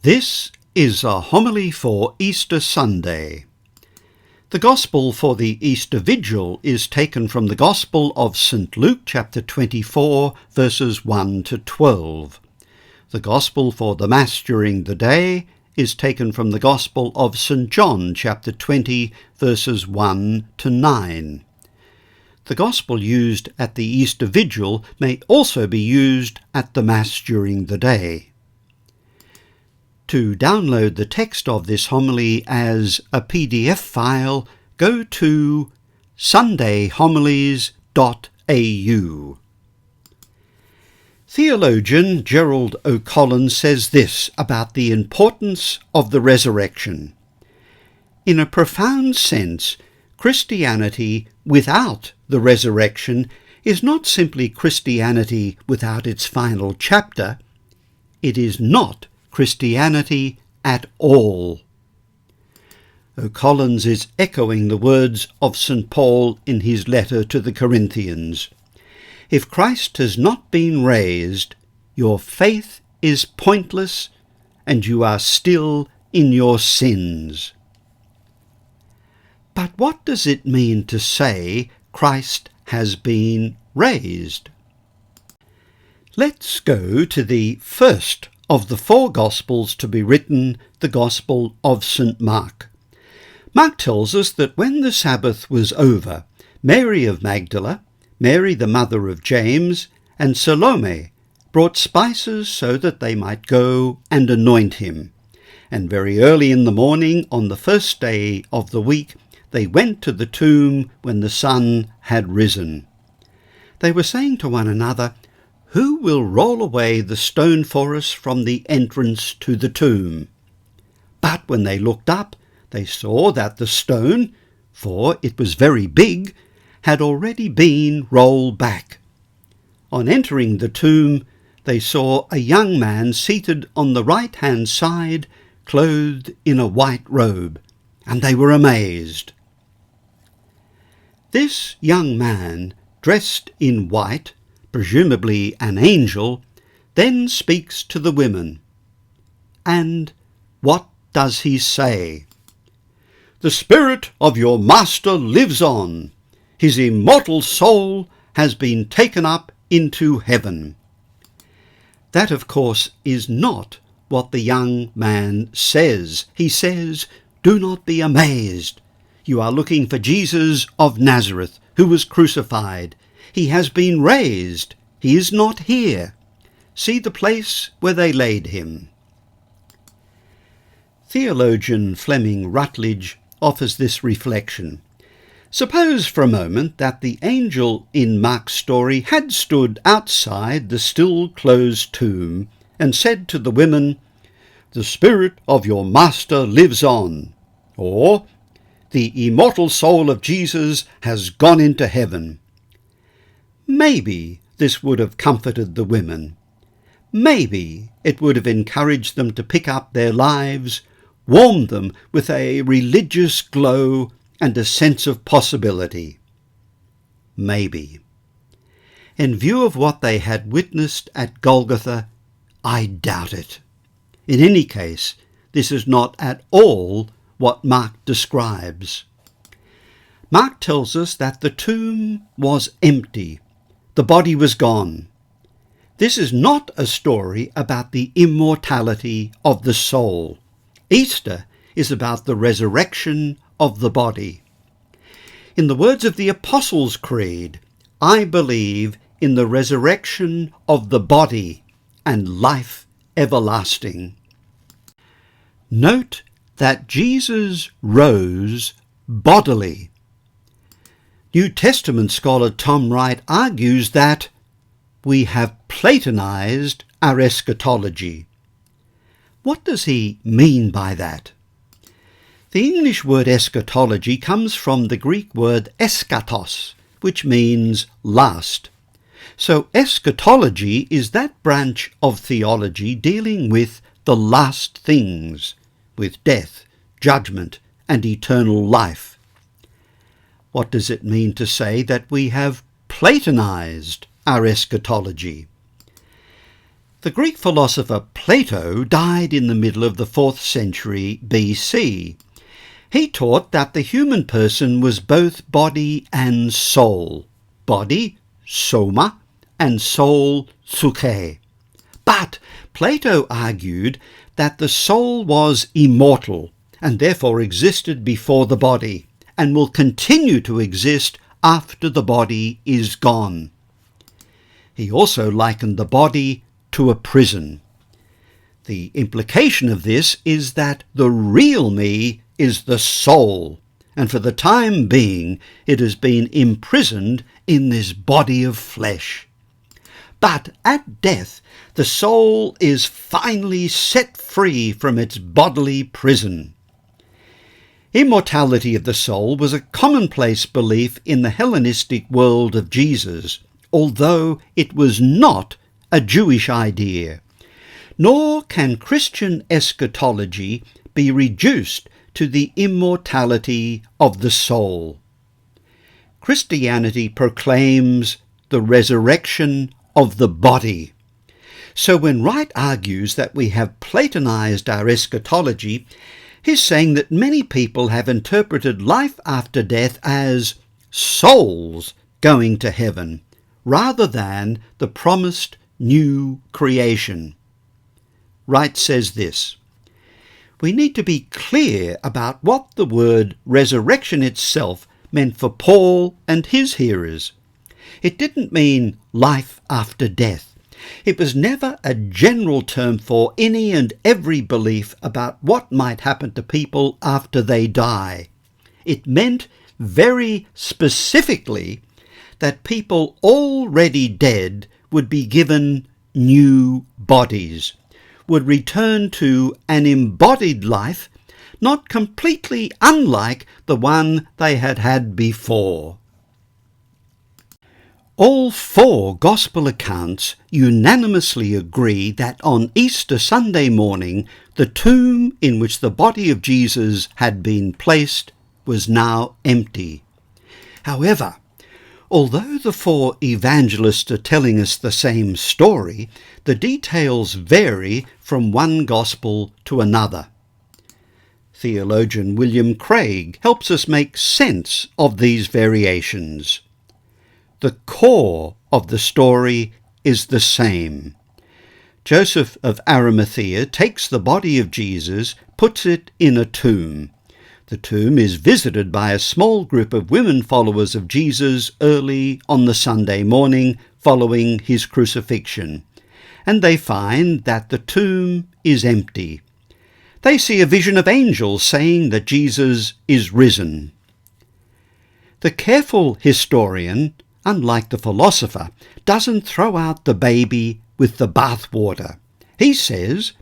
This is a homily for Easter Sunday. The Gospel for the Easter Vigil is taken from the Gospel of St. Luke chapter 24, verses 1 to 12. The Gospel for the Mass during the day is taken from the Gospel of St. John chapter 20, verses 1 to 9. The Gospel used at the Easter Vigil may also be used at the Mass during the day. To download the text of this homily as a PDF file, go to sundayhomilies.au. Theologian Gerald O'Collins says this about the importance of the resurrection. In a profound sense, Christianity without the resurrection is not simply Christianity without its final chapter. It is not Christianity at all. O'Collins is echoing the words of St. Paul in his letter to the Corinthians. If Christ has not been raised, your faith is pointless and you are still in your sins. But what does it mean to say Christ has been raised? Let's go to the first of the four Gospels to be written, the Gospel of St. Mark. Mark tells us that when the Sabbath was over, Mary of Magdala, Mary the mother of James, and Salome brought spices so that they might go and anoint him. And very early in the morning, on the first day of the week, they went to the tomb when the sun had risen. They were saying to one another, "Who will roll away the stone for us from the entrance to the tomb?" But when they looked up, they saw that the stone, for it was very big, had already been rolled back. On entering the tomb, they saw a young man seated on the right-hand side, clothed in a white robe, and they were amazed. This young man, dressed in white, presumably an angel, then speaks to the women. And what does he say? "The spirit of your master lives on. His immortal soul has been taken up into heaven." That, of course, is not what the young man says. He says, "Do not be amazed. You are looking for Jesus of Nazareth, who was crucified. He has been raised. He is not here. See the place where they laid him." Theologian Fleming Rutledge offers this reflection. Suppose for a moment that the angel in Mark's story had stood outside the still closed tomb and said to the women, "The spirit of your master lives on," or "The immortal soul of Jesus has gone into heaven." Maybe this would have comforted the women. Maybe it would have encouraged them to pick up their lives, warmed them with a religious glow and a sense of possibility. Maybe. In view of what they had witnessed at Golgotha, I doubt it. In any case, this is not at all what Mark describes. Mark tells us that the tomb was empty. The body was gone. This is not a story about the immortality of the soul. Easter is about the resurrection of the body. In the words of the Apostles' Creed, I believe in the resurrection of the body and life everlasting. Note that Jesus rose bodily. New Testament scholar Tom Wright argues that we have Platonized our eschatology. What does he mean by that? The English word eschatology comes from the Greek word eschatos, which means last. So eschatology is that branch of theology dealing with the last things, with death, judgment, and eternal life. What does it mean to say that we have Platonized our eschatology? The Greek philosopher Plato died in the middle of the 4th century BC. He taught that the human person was both body and soul. Body, soma, and soul, psyche. But Plato argued that the soul was immortal and therefore existed before the body and will continue to exist after the body is gone. He also likened the body to a prison. The implication of this is that the real me is the soul, and for the time being it has been imprisoned in this body of flesh. But at death, the soul is finally set free from its bodily prison. Immortality of the soul was a commonplace belief in the Hellenistic world of Jesus, although it was not a Jewish idea. Nor can Christian eschatology be reduced to the immortality of the soul. Christianity proclaims the resurrection of the body. So when Wright argues that we have Platonized our eschatology, he's saying that many people have interpreted life after death as souls going to heaven, rather than the promised new creation. Wright says this: we need to be clear about what the word resurrection itself meant for Paul and his hearers. It didn't mean life after death. It was never a general term for any and every belief about what might happen to people after they die. It meant very specifically that people already dead would be given new bodies, would return to an embodied life, not completely unlike the one they had had before. All 4 Gospel accounts unanimously agree that on Easter Sunday morning, the tomb in which the body of Jesus had been placed was now empty. However, although the 4 evangelists are telling us the same story, the details vary from one gospel to another. Theologian William Craig helps us make sense of these variations. The core of the story is the same. Joseph of Arimathea takes the body of Jesus, puts it in a tomb. The tomb is visited by a small group of women followers of Jesus early on the Sunday morning following his crucifixion, and they find that the tomb is empty. They see a vision of angels saying that Jesus is risen. The careful historian, unlike the philosopher, doesn't throw out the baby with the bathwater. He says,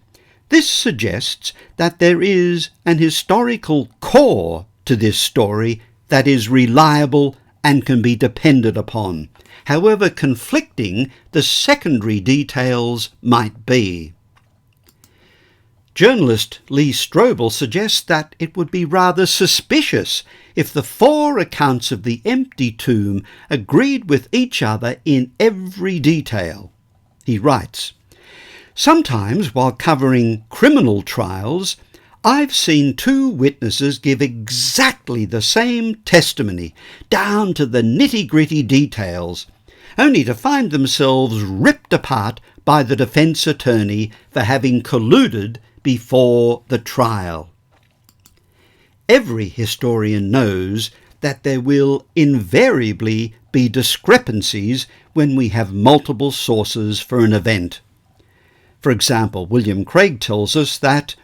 this suggests that there is an historical core to this story that is reliable and can be depended upon, however conflicting the secondary details might be. Journalist Lee Strobel suggests that it would be rather suspicious if the 4 accounts of the empty tomb agreed with each other in every detail. He writes, sometimes while covering criminal trials, I've seen 2 witnesses give exactly the same testimony, down to the nitty-gritty details, only to find themselves ripped apart by the defence attorney for having colluded before the trial. Every historian knows that there will invariably be discrepancies when we have multiple sources for an event. For example, William Craig tells us that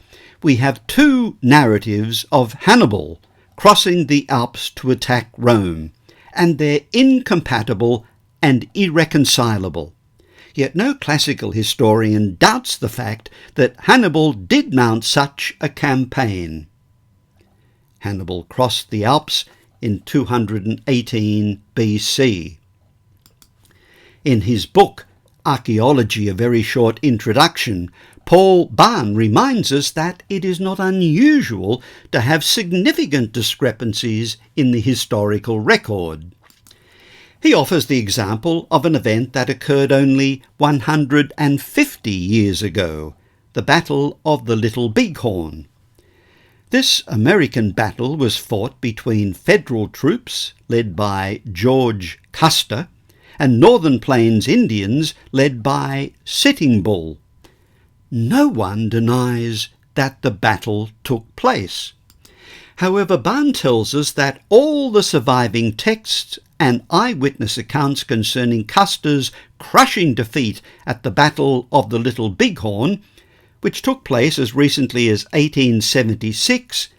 we have 2 narratives of Hannibal crossing the Alps to attack Rome, and they're incompatible and irreconcilable. Yet no classical historian doubts the fact that Hannibal did mount such a campaign. Hannibal crossed the Alps in 218 BC. In his book, Archaeology, a Very Short Introduction, Paul Bahn reminds us that it is not unusual to have significant discrepancies in the historical record. He offers the example of an event that occurred only 150 years ago, the Battle of the Little Bighorn. This American battle was fought between Federal troops led by George Custer and Northern Plains Indians led by Sitting Bull. No one denies that the battle took place. However, Barnes tells us that all the surviving texts and eyewitness accounts concerning Custer's crushing defeat at the Battle of the Little Bighorn, which took place as recently as 1876,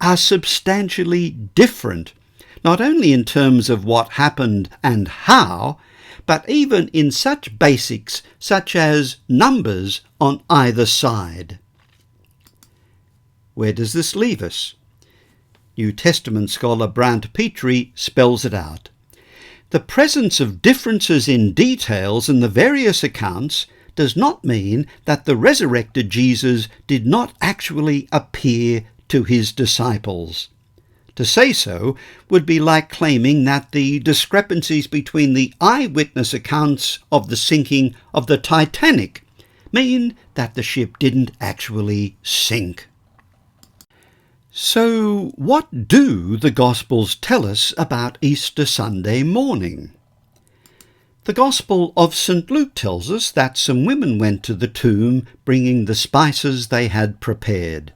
are substantially different, not only in terms of what happened and how, but even in such basics such as numbers on either side. Where does this leave us? New Testament scholar Brant Petrie spells it out. The presence of differences in details in the various accounts does not mean that the resurrected Jesus did not actually appear to his disciples. To say so would be like claiming that the discrepancies between the eyewitness accounts of the sinking of the Titanic mean that the ship didn't actually sink. So, what do the Gospels tell us about Easter Sunday morning? The Gospel of St. Luke tells us that some women went to the tomb bringing the spices they had prepared.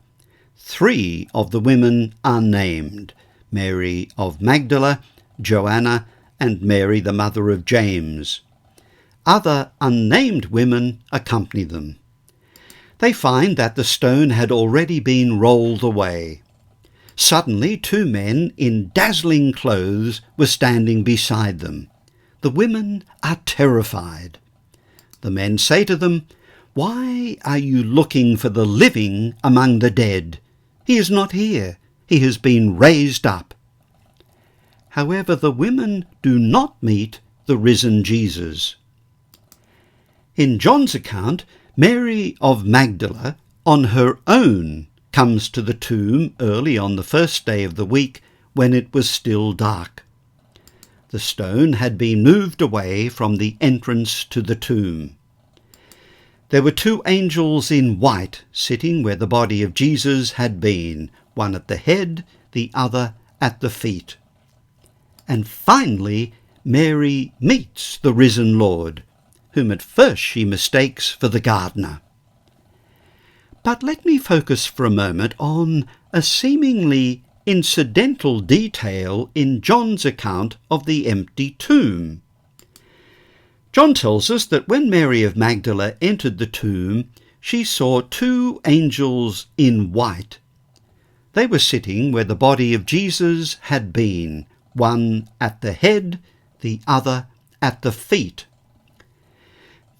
3 of the women are named: Mary of Magdala, Joanna, and Mary the mother of James. Other unnamed women accompany them. They find that the stone had already been rolled away. Suddenly 2 men in dazzling clothes were standing beside them. The women are terrified. The men say to them, "Why are you looking for the living among the dead? He is not here. He has been raised up." However, the women do not meet the risen Jesus. In John's account, Mary of Magdala, on her own, comes to the tomb early on the first day of the week when it was still dark. The stone had been moved away from the entrance to the tomb. There were 2 angels in white sitting where the body of Jesus had been, one at the head, the other at the feet. And finally, Mary meets the risen Lord, whom at first she mistakes for the gardener. But let me focus for a moment on a seemingly incidental detail in John's account of the empty tomb. John tells us that when Mary of Magdala entered the tomb, she saw 2 angels in white. They were sitting where the body of Jesus had been, one at the head, the other at the feet.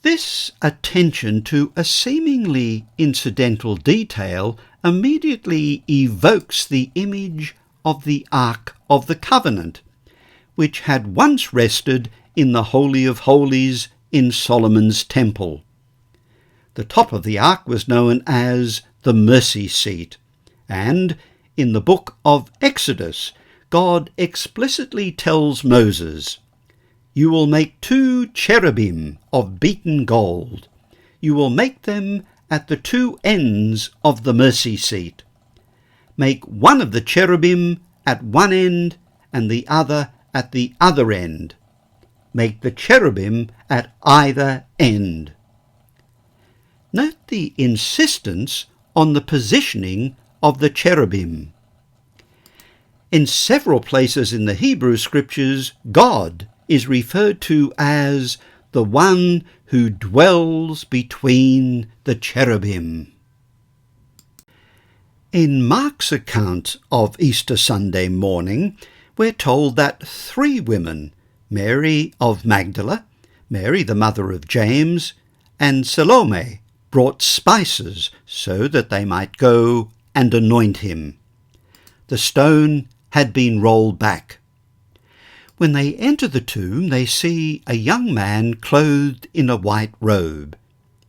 This attention to a seemingly incidental detail immediately evokes the image of the Ark of the Covenant, which had once rested in the Holy of Holies in Solomon's temple. The top of the ark was known as the mercy seat, and in the book of Exodus, God explicitly tells Moses, "You will make 2 cherubim of beaten gold. You will make them at the 2 ends of the mercy seat. Make one of the cherubim at one end and the other at the other end. Make the cherubim at either end." Note the insistence on the positioning of the cherubim. In several places in the Hebrew Scriptures, God is referred to as the one who dwells between the cherubim. In Mark's account of Easter Sunday morning, we're told that 3 women, Mary of Magdala, Mary the mother of James, and Salome, brought spices so that they might go and anoint him. The stone had been rolled back. When they enter the tomb, they see a young man clothed in a white robe.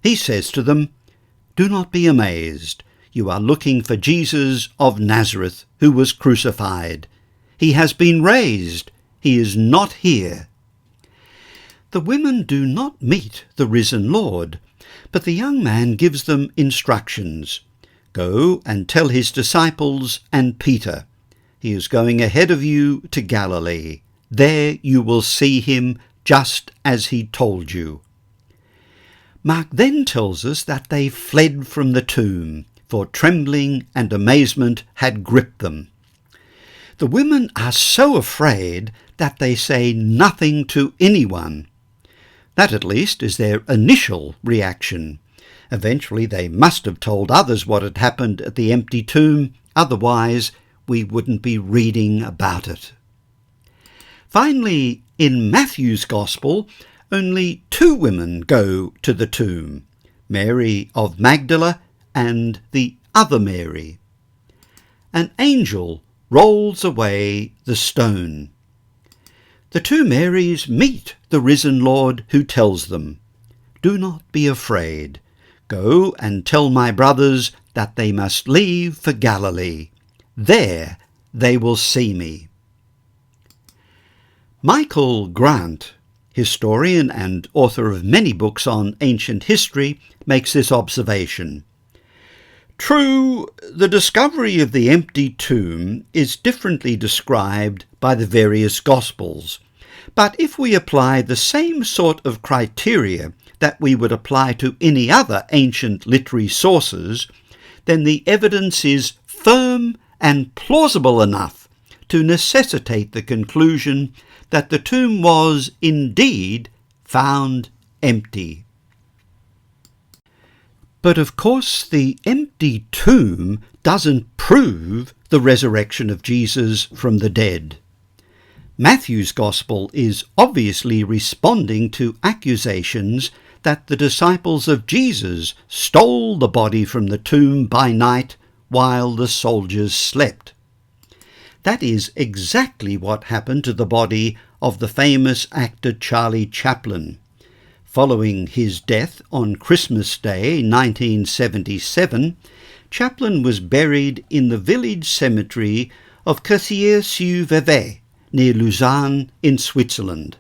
He says to them, "Do not be amazed. You are looking for Jesus of Nazareth, who was crucified. He has been raised. He is not here. The women do not meet the risen Lord, but the young man gives them instructions. Go and tell his disciples and Peter, he is going ahead of you to Galilee. There you will see him just as he told you. Mark then tells us that they fled from the tomb, for trembling and amazement had gripped them. The women are so afraid that they say nothing to anyone. That at least is their initial reaction. Eventually they must have told others what had happened at the empty tomb, otherwise we wouldn't be reading about it. Finally, in Matthew's Gospel, only 2 women go to the tomb, Mary of Magdala and the other Mary. An angel rolls away the stone. The 2 Marys meet the risen Lord, who tells them, "Do not be afraid. Go and tell my brothers that they must leave for Galilee. There they will see me." Michael Grant, historian and author of many books on ancient history, makes this observation. True, the discovery of the empty tomb is differently described by the various Gospels, but if we apply the same sort of criteria that we would apply to any other ancient literary sources, then the evidence is firm and plausible enough to necessitate the conclusion that the tomb was indeed found empty. But of course the empty tomb doesn't prove the resurrection of Jesus from the dead. Matthew's Gospel is obviously responding to accusations that the disciples of Jesus stole the body from the tomb by night while the soldiers slept. That is exactly what happened to the body of the famous actor Charlie Chaplin. Following his death on Christmas Day 1977, Chaplin was buried in the village cemetery of Coursières-sur-Vevey, near Lausanne in Switzerland.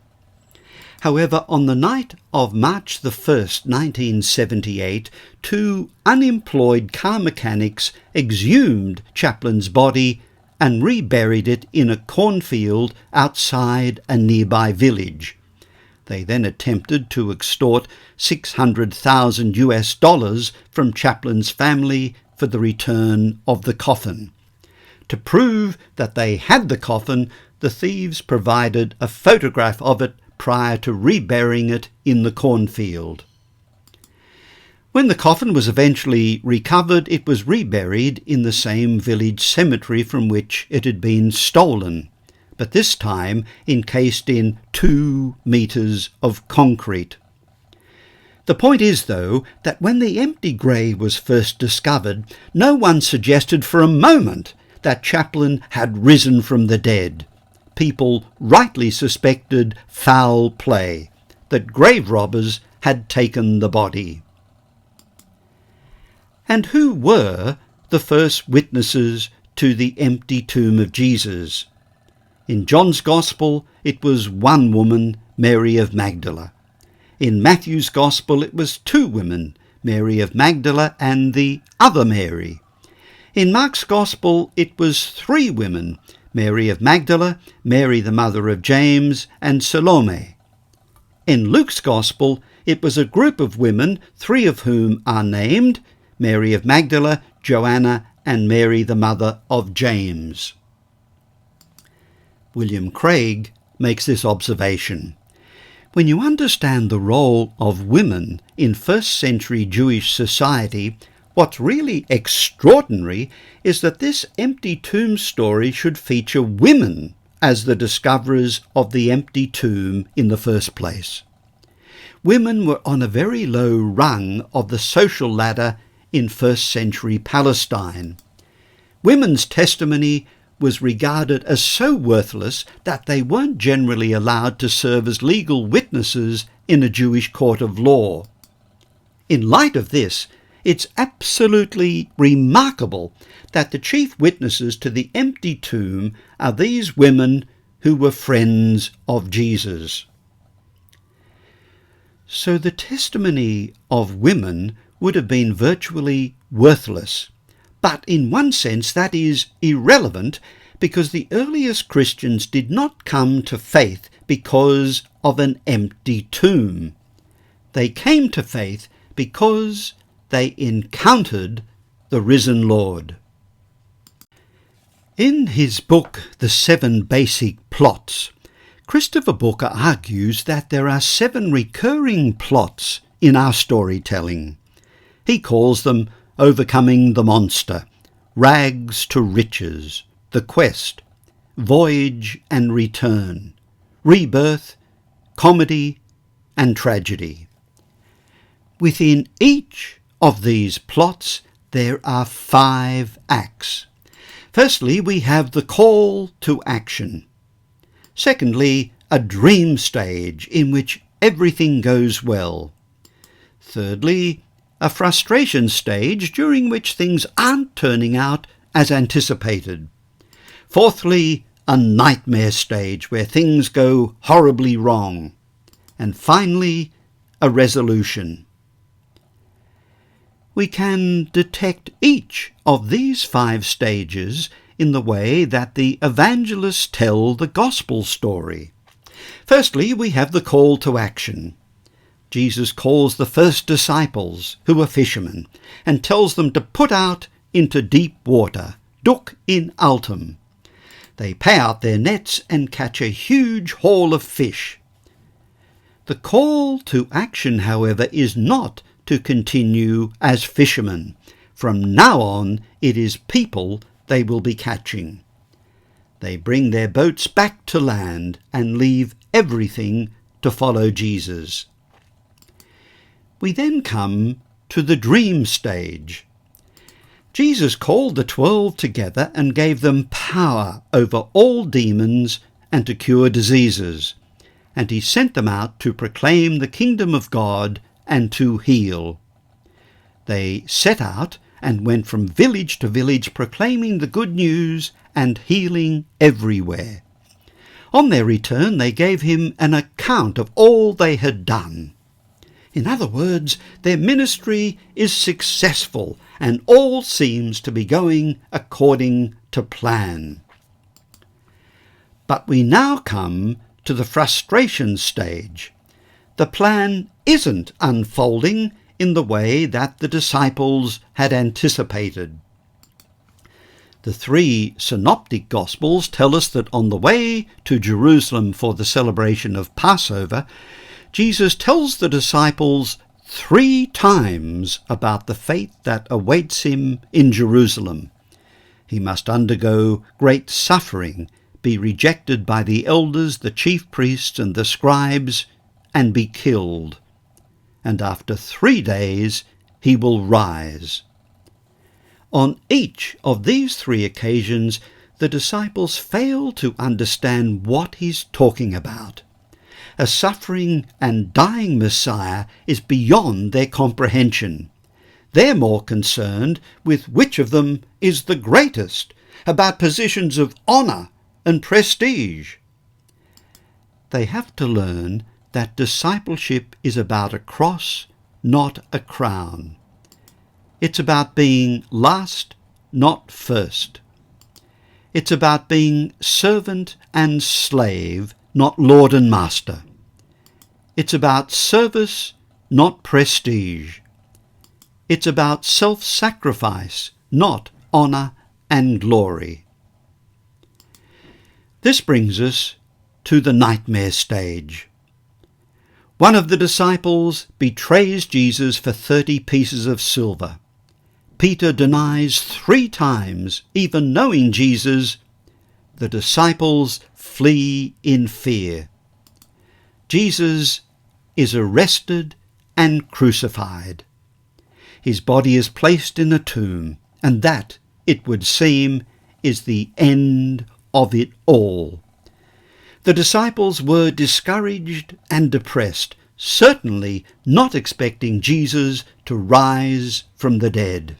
However, on the night of March the 1st, 1978, 2 unemployed car mechanics exhumed Chaplin's body and reburied it in a cornfield outside a nearby village. They then attempted to extort $600,000 from Chaplin's family for the return of the coffin. To prove that they had the coffin, the thieves provided a photograph of it prior to reburying it in the cornfield. When the coffin was eventually recovered, it was reburied in the same village cemetery from which it had been stolen, but this time encased in 2 meters of concrete. The point is, though, that when the empty grave was first discovered, no one suggested for a moment that Chaplin had risen from the dead. People rightly suspected foul play, that grave robbers had taken the body. And who were the first witnesses to the empty tomb of Jesus? In John's Gospel, it was 1 woman, Mary of Magdala. In Matthew's Gospel, it was 2 women, Mary of Magdala and the other Mary. In Mark's Gospel, it was 3 women, Mary of Magdala, Mary the mother of James, and Salome. In Luke's Gospel, it was a group of women, 3 of whom are named, Mary of Magdala, Joanna, and Mary the mother of James. William Craig makes this observation. When you understand the role of women in first-century Jewish society, what's really extraordinary is that this empty tomb story should feature women as the discoverers of the empty tomb in the first place. Women were on a very low rung of the social ladder in first-century Palestine. Women's testimony was regarded as so worthless that they weren't generally allowed to serve as legal witnesses in a Jewish court of law. In light of this, it's absolutely remarkable that the chief witnesses to the empty tomb are these women who were friends of Jesus. So the testimony of women would have been virtually worthless. But in one sense that is irrelevant, because the earliest Christians did not come to faith because of an empty tomb. They came to faith because they encountered the risen Lord. In his book, The 7 Basic Plots, Christopher Booker argues that there are 7 recurring plots in our storytelling. He calls them overcoming the monster, rags to riches, the quest, voyage and return, rebirth, comedy and tragedy. Within each of these plots there are 5 acts. Firstly, we have the call to action. Secondly, a dream stage in which everything goes well. Thirdly, a frustration stage during which things aren't turning out as anticipated. Fourthly, a nightmare stage where things go horribly wrong. And finally, a resolution. We can detect each of these 5 stages in the way that the evangelists tell the gospel story. Firstly, we have the call to action. Jesus calls the first disciples, who are fishermen, and tells them to put out into deep water, duc in altum. They pay out their nets and catch a huge haul of fish. The call to action, however, is not to continue as fishermen. From now on, it is people they will be catching. They bring their boats back to land and leave everything to follow Jesus. We then come to the dream stage. Jesus called the 12 together and gave them power over all demons and to cure diseases, and he sent them out to proclaim the kingdom of God and to heal. They set out and went from village to village proclaiming the good news and healing everywhere. On their return they gave him an account of all they had done. In other words, their ministry is successful and all seems to be going according to plan. But we now come to the frustration stage. The plan isn't unfolding in the way that the disciples had anticipated. The 3 synoptic Gospels tell us that on the way to Jerusalem for the celebration of Passover, Jesus tells the disciples 3 times about the fate that awaits him in Jerusalem. He must undergo great suffering, be rejected by the elders, the chief priests, and the scribes, and be killed. And after 3 days he will rise. On each of these 3 occasions, the disciples fail to understand what he's talking about. A suffering and dying Messiah is beyond their comprehension. They're more concerned with which of them is the greatest, about positions of honour and prestige. They have to learn that discipleship is about a cross, not a crown. It's about being last, not first. It's about being servant and slave, not lord and master. It's about service, not prestige. It's about self-sacrifice, not honour and glory. This brings us to the nightmare stage. One of the disciples betrays Jesus for 30 pieces of silver. Peter denies 3 times, even knowing Jesus. The disciples flee in fear. Jesus is arrested and crucified. His body is placed in a tomb, and that, it would seem, is the end of it all. The disciples were discouraged and depressed, certainly not expecting Jesus to rise from the dead.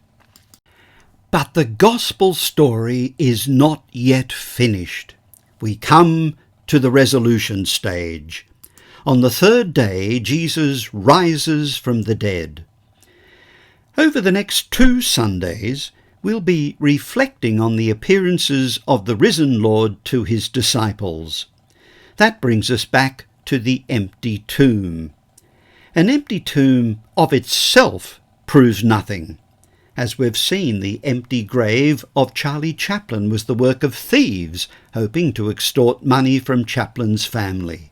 But the gospel story is not yet finished. We come to the resolution stage. On the third day, Jesus rises from the dead. Over the next 2 Sundays, we'll be reflecting on the appearances of the risen Lord to his disciples. That brings us back to the empty tomb. An empty tomb of itself proves nothing. As we've seen, the empty grave of Charlie Chaplin was the work of thieves hoping to extort money from Chaplin's family.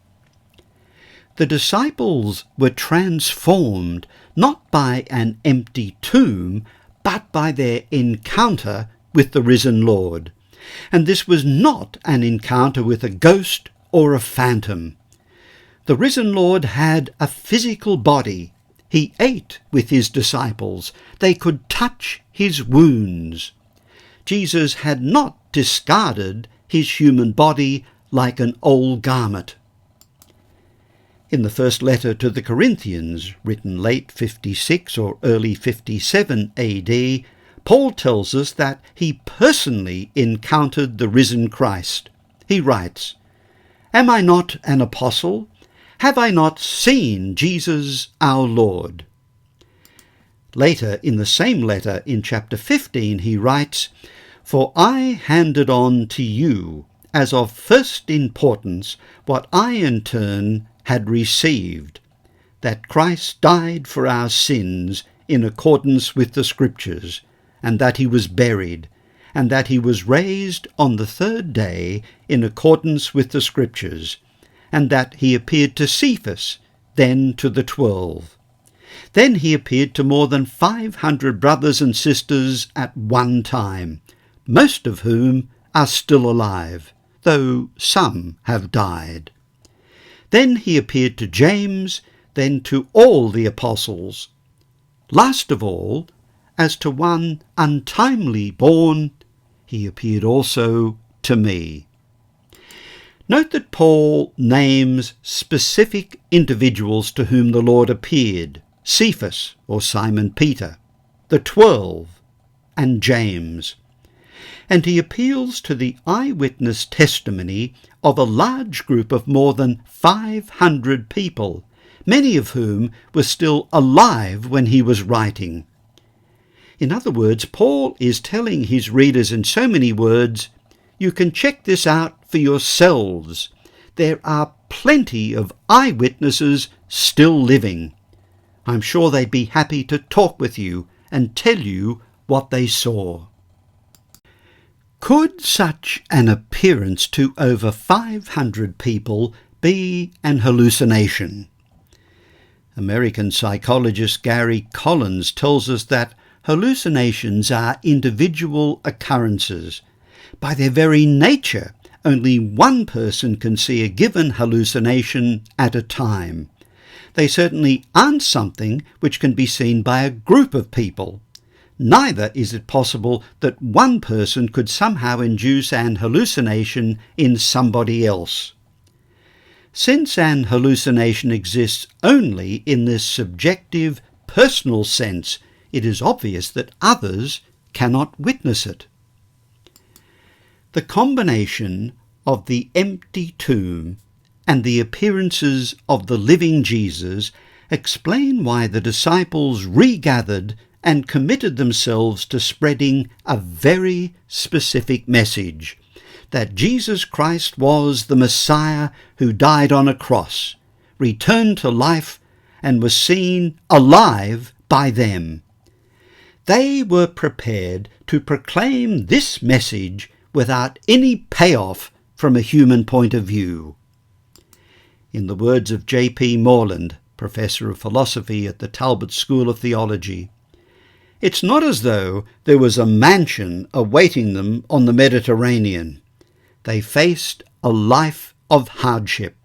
The disciples were transformed not by an empty tomb, but by their encounter with the risen Lord. And this was not an encounter with a ghost or a phantom. The risen Lord had a physical body. He ate with his disciples. They could touch his wounds. Jesus had not discarded his human body like an old garment. In the first letter to the Corinthians, written late 56 or early 57 AD, Paul tells us that he personally encountered the risen Christ. He writes, "Am I not an apostle? Have I not seen Jesus our Lord?" Later, in the same letter, in chapter 15, he writes, "For I handed on to you, as of first importance, what I in turn had received, that Christ died for our sins in accordance with the Scriptures, and that he was buried, and that he was raised on the third day in accordance with the Scriptures, and that he appeared to Cephas, then to the 12. Then he appeared to more than 500 brothers and sisters at one time, most of whom are still alive, though some have died. Then he appeared to James, then to all the apostles. Last of all, as to one untimely born, he appeared also to me." Note that Paul names specific individuals to whom the Lord appeared: Cephas, or Simon Peter, the 12, and James. And he appeals to the eyewitness testimony of a large group of more than 500 people, many of whom were still alive when he was writing. In other words, Paul is telling his readers in so many words, you can check this out for yourselves. There are plenty of eyewitnesses still living. I'm sure they'd be happy to talk with you and tell you what they saw. Could such an appearance to over 500 people be an hallucination? American psychologist Gary Collins tells us that hallucinations are individual occurrences. By their very nature, only one person can see a given hallucination at a time. They certainly aren't something which can be seen by a group of people. Neither is it possible that one person could somehow induce an hallucination in somebody else. Since an hallucination exists only in this subjective, personal sense, it is obvious that others cannot witness it. The combination of the empty tomb and the appearances of the living Jesus explain why the disciples regathered and committed themselves to spreading a very specific message, that Jesus Christ was the Messiah who died on a cross, returned to life, and was seen alive by them. They were prepared to proclaim this message without any payoff from a human point of view. In the words of J.P. Moreland, Professor of Philosophy at the Talbot School of Theology, it's not as though there was a mansion awaiting them on the Mediterranean. They faced a life of hardship.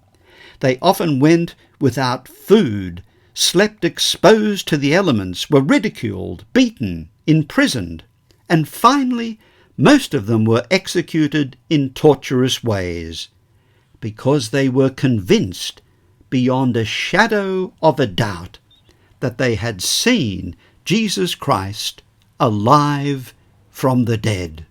They often went without food, slept exposed to the elements, were ridiculed, beaten, imprisoned, and finally most of them were executed in torturous ways, because they were convinced beyond a shadow of a doubt that they had seen Jesus Christ alive from the dead.